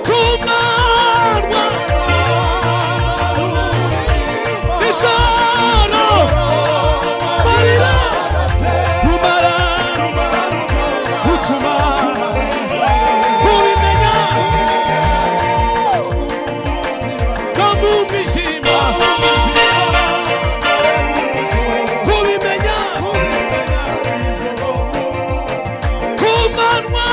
kumarwa isaro marira kumara gutuma kubimenya no mu mwijima kubimenya kumarwa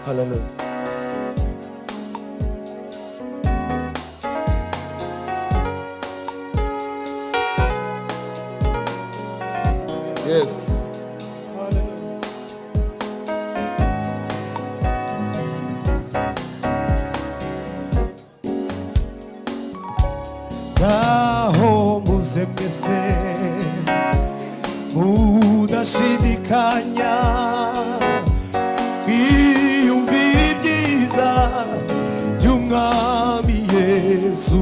Hallelujah. Yes. Ngaho muze mwese mudashidikanya mwiyumvire ibyiza by'Umwami Yesu.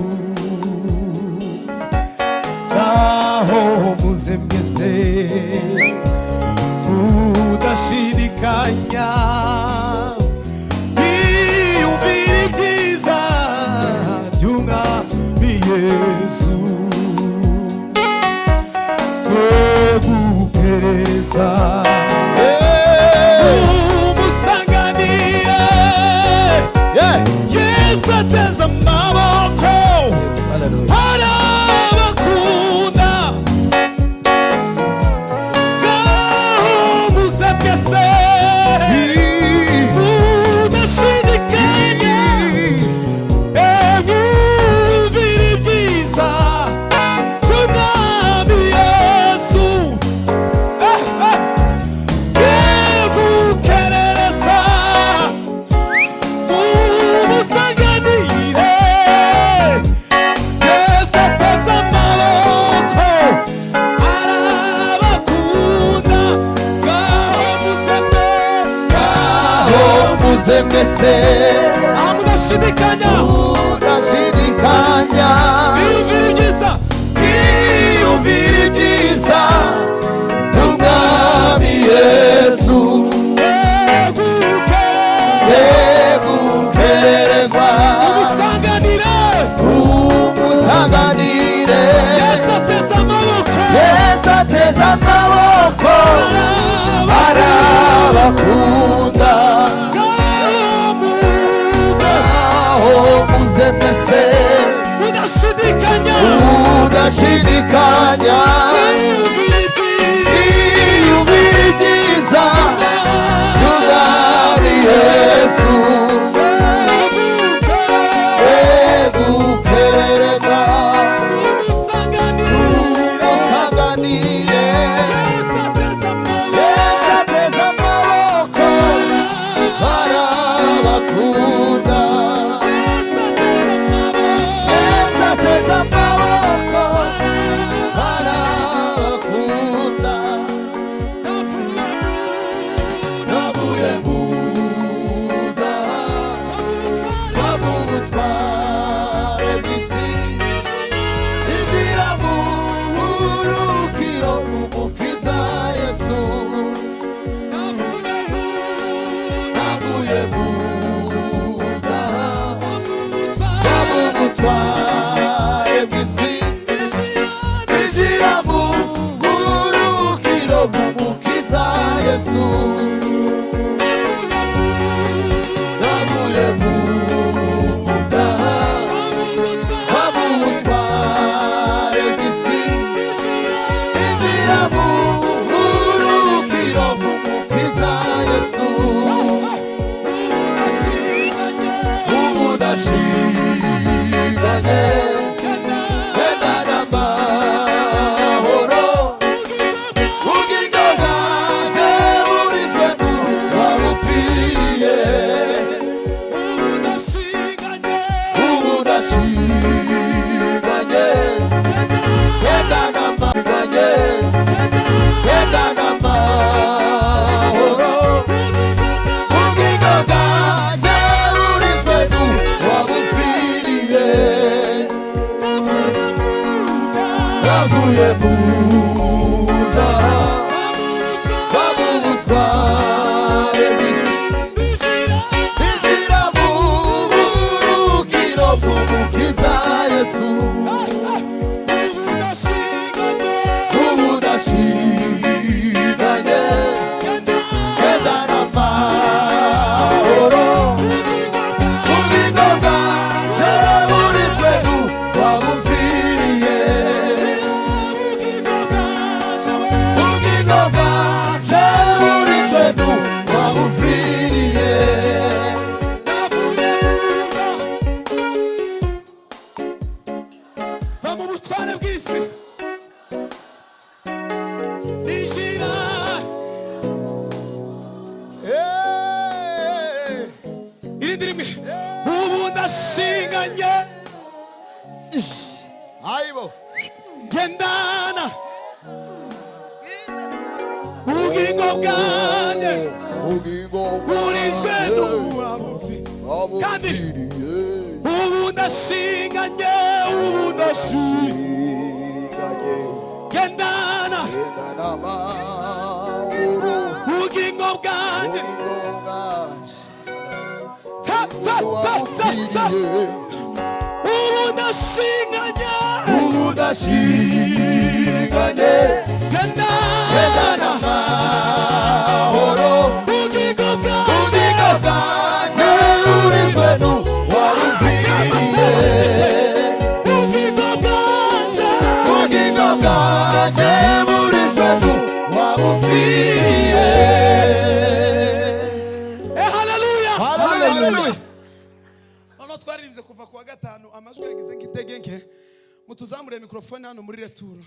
Ngaho muze mwese mudashidikanya mwiyumvire ibyiza by'Umwami Yesu. Gupereza umusanganire Yesu ateze amaboko arabakunda. Ngaho muze mwese mudashidikanya mwumvire ibyiza by'Umwami Yesu. Gukerereza umusanganire Yesu ateze amaboko arabakunda. Ngaho muze mwese mudashidikanya mwiyumvire ibyiza Umwami Yesu. Gukererwa umusanganire Yesu ateze amaboko arabakunda. Ngaho muze mwese mudashidikanya mwiyumvire ibyiza by'Umwami Yesu. Gukererwa umusanganire Yesu ateze amaboko arabakunda. Yesu ateze amaboko arabakunda. Navuye mu daha ubutware bw'isi injira mu buruhukiro bw'Umukiza Yesu. Navuye mu daha ubutware bw'isi injira mu buruhukiro bw'Umukiza Yesu. Navuye mu daha ubutware bw'isi injira mu buruhukiro bw'Umukiza Yesu. Ubudashidikanyagendana amahoro ubugingo bwanjye burizwe n'uwabupfiriye. Ubudashidikanyagendana amahoro ubugingo bwanjye burizwe n'uwabupfiriye. Navuye mu daha ubutware bw'isi injira mu buruhukiro bw'Umukiza Yesu. Ubudashidikanyagendana amahoro ubugingo bwanjye burizwe n'uwabupfiriye. Aibo. gendana ubugingo bwanjye Ubugingo burizwe n'uwabufi kandi ubu ndashinganye ubu ndashinganye gendana ubugingo bwanjye ubu ndashinganye gendana ubugingo bwanjye ubugingo bwanjye haleluya Hallelujah. noneho twaririmbye kuva ku wa gatanu amajwi yagize nk'intege nke mutuzamure mikrofone hano muri returo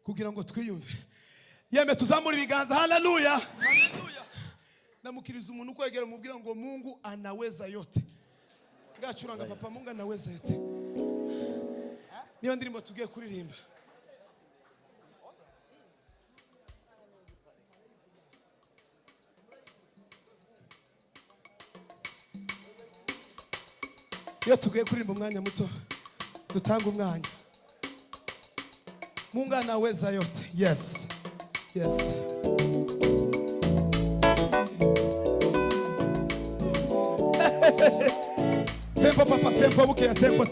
kugira ngo twiyumve yeme tuzamure ibiganza haleluya ndamukiriza umuntu kwegera umubwira ngo Mungu anaweza yote ngacuranga papa Mungu anaweza yote niyo ndirimbo tugiye kuririmba iyo tugiye kuririmba umwanya muto dutanga umwanya Mungu anaweza yote yes tempo papa tempo buke tempo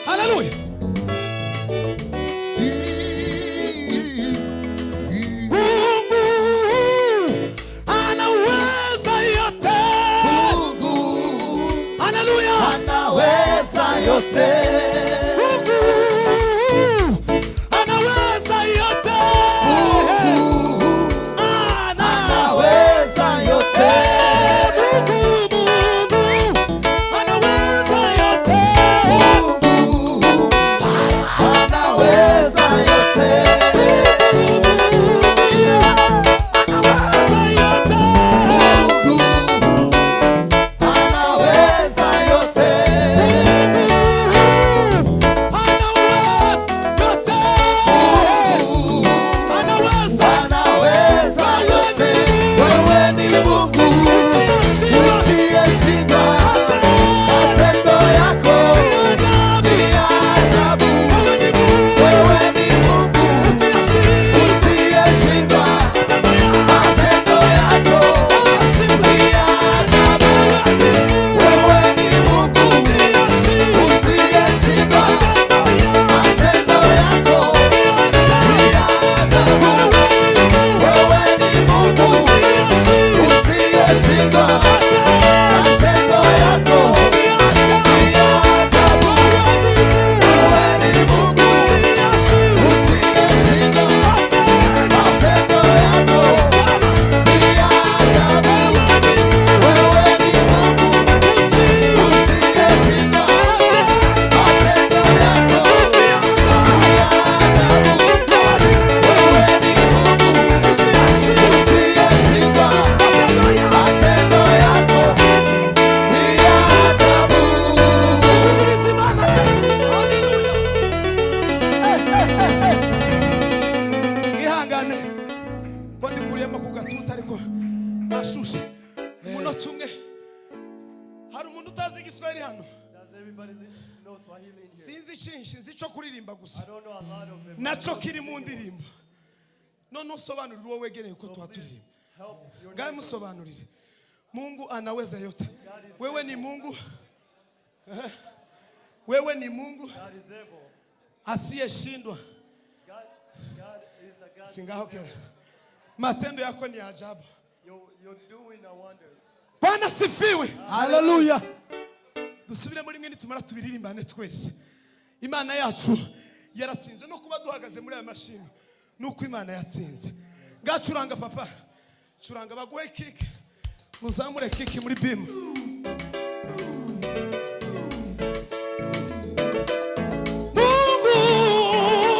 haleluya nacho kiri mu ndirimbo none usobanurira uwo wegereye uko twaturirimba ngaye musobanurire Mungu anaweza yote wewe ni Mungu wewe ni Mungu asiyeshindwa singaho kera matendo yako ni ajabu Bwana sifiwe haleluya dusubire muri mwe nitumara tubiririmbane twese Imana yacu yaratsinze no kuba duhagaze muri aya mashini nuko Imana yatsinze ngacuranga papa curanga baguhe kick muzamure kick muri bim Mungu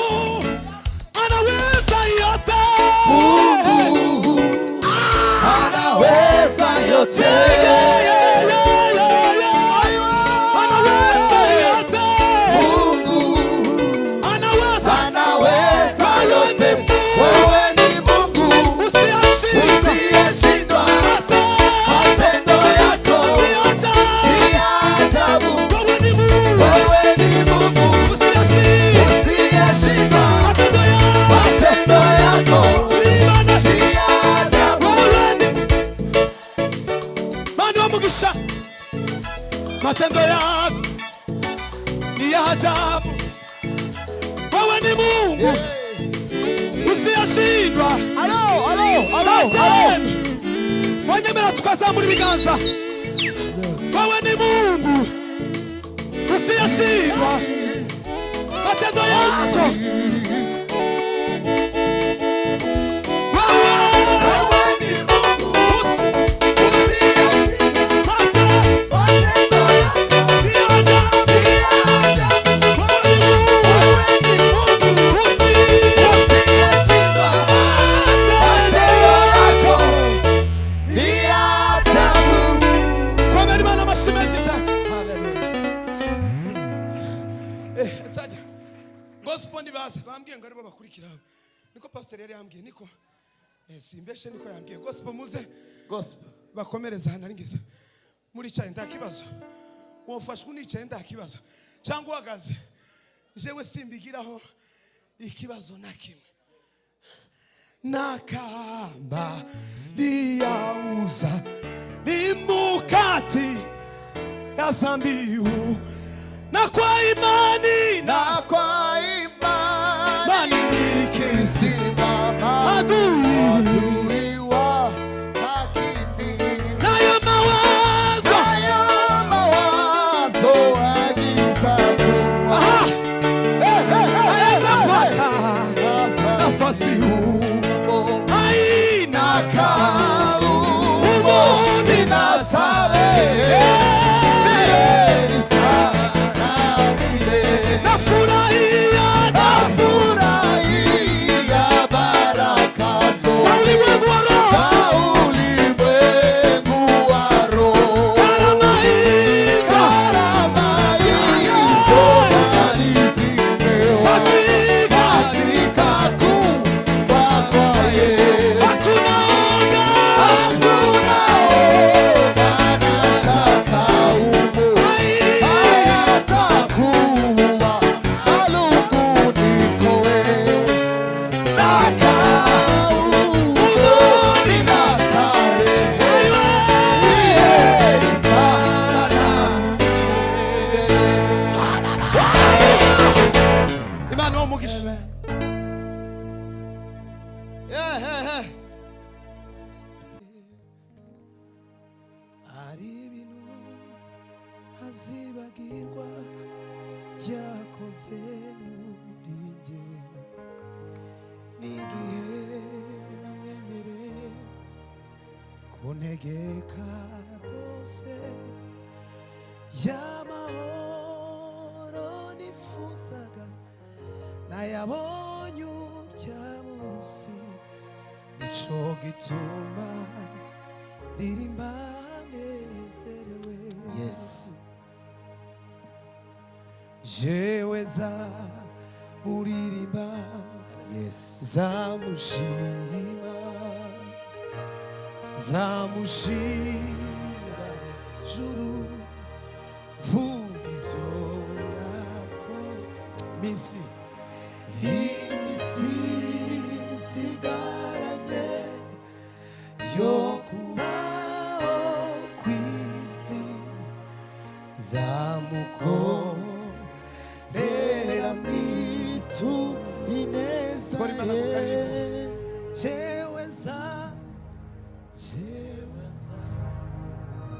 Imani wa mugisha, matendo yako ni ya ajabu. Wewe ni Mungu usiyashindwa. Mwenye mera tukazamura ibiganza. Wewe ni Mungu usiyashindwa. Matendo yako niko pastor yari yambwiye niko simbeshe niko yambwiye gospel muze gospel bakomereza hana ringeze muri cyayi ndakibazo wofashwe unicaye ndakibazo cyangwa uhagaze jewe simbigiraho ikibazo na kimwe nakamba liyauza limukati ya zambiu na kwa imani nikisimama adui wa hakimi nayo mawazo agiza kuwa hayatapata nafasi huo haina umuni na sare azibagirwa yakoze nuringe nigihe namwemereye kuntegeka rwose y'amahoro nifuzaga nayabonye urya munsi nico gituma ndirimba nezerewe. Yes. Jewe za muririmba yes zamushima juru vuga ibyo yako misi sigaranye yo kubaho kw'isi zamuko Dera mitu ineza cheweza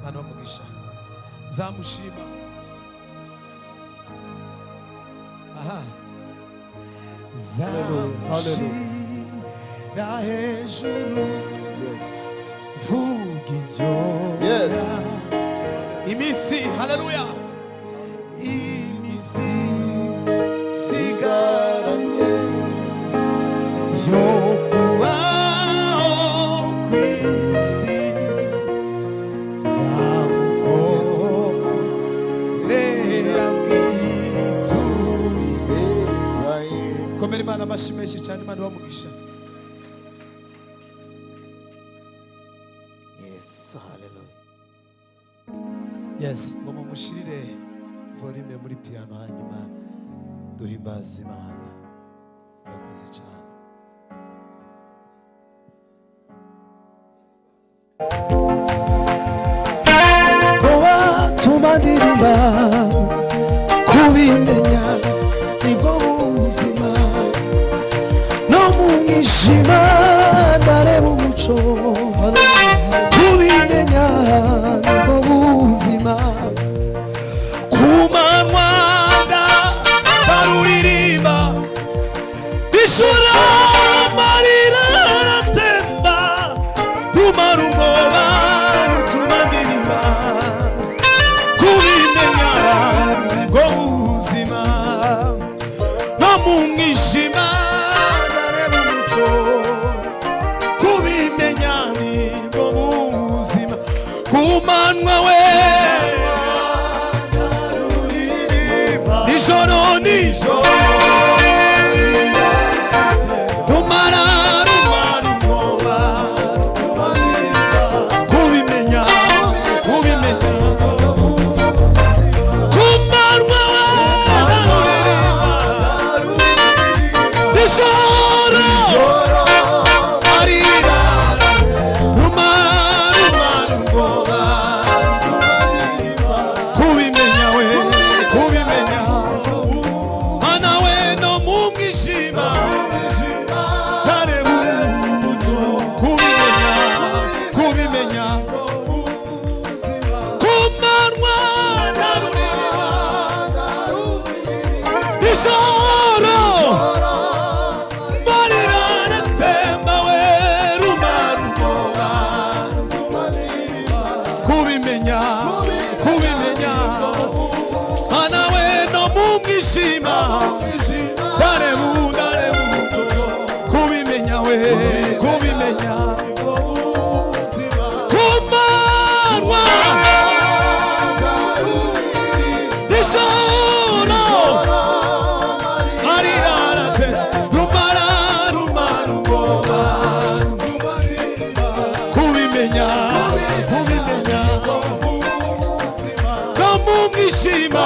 Mano mugisha zamushima aha zamushira hejuru yes vuga ibyo yes imisi haleluya Imana mashimeshi cyane Imana bamugisha. Yes, hallelujah. Yes, mama mushirire volume muri piano hanyuma duhimbaza Imana. Urakoze cyane. ndirimba kubimenya nibwo buzima no mu mwijima ndareba umuco kubimenya nibwo buzima ku manywa ndaruririmba bishora amarira aratemba rumara ubwoba rutuma ndirimba kubimenya nibwo buzima no mu mwijima ndareba umuco kubimenya nibwo buzima ku manywa we nijoro nijoro rumara ubwoba kubimenya kubimenya ku manywa nijoro arira rumara ubwoba kubimenya we kubimenya mana we no mu mwijima ndareba umuco kubimenya kubimenya ku manywa ndaruririmba ijoro marira aratemba we rumara ubwoba kubimenya kubimenya mana we no mu mwijima ndareba umuco kubimenya we kubimenya ku manywa nijoro arira aratemba rumara ubwoba kubimenya kubimenya no mu mwijima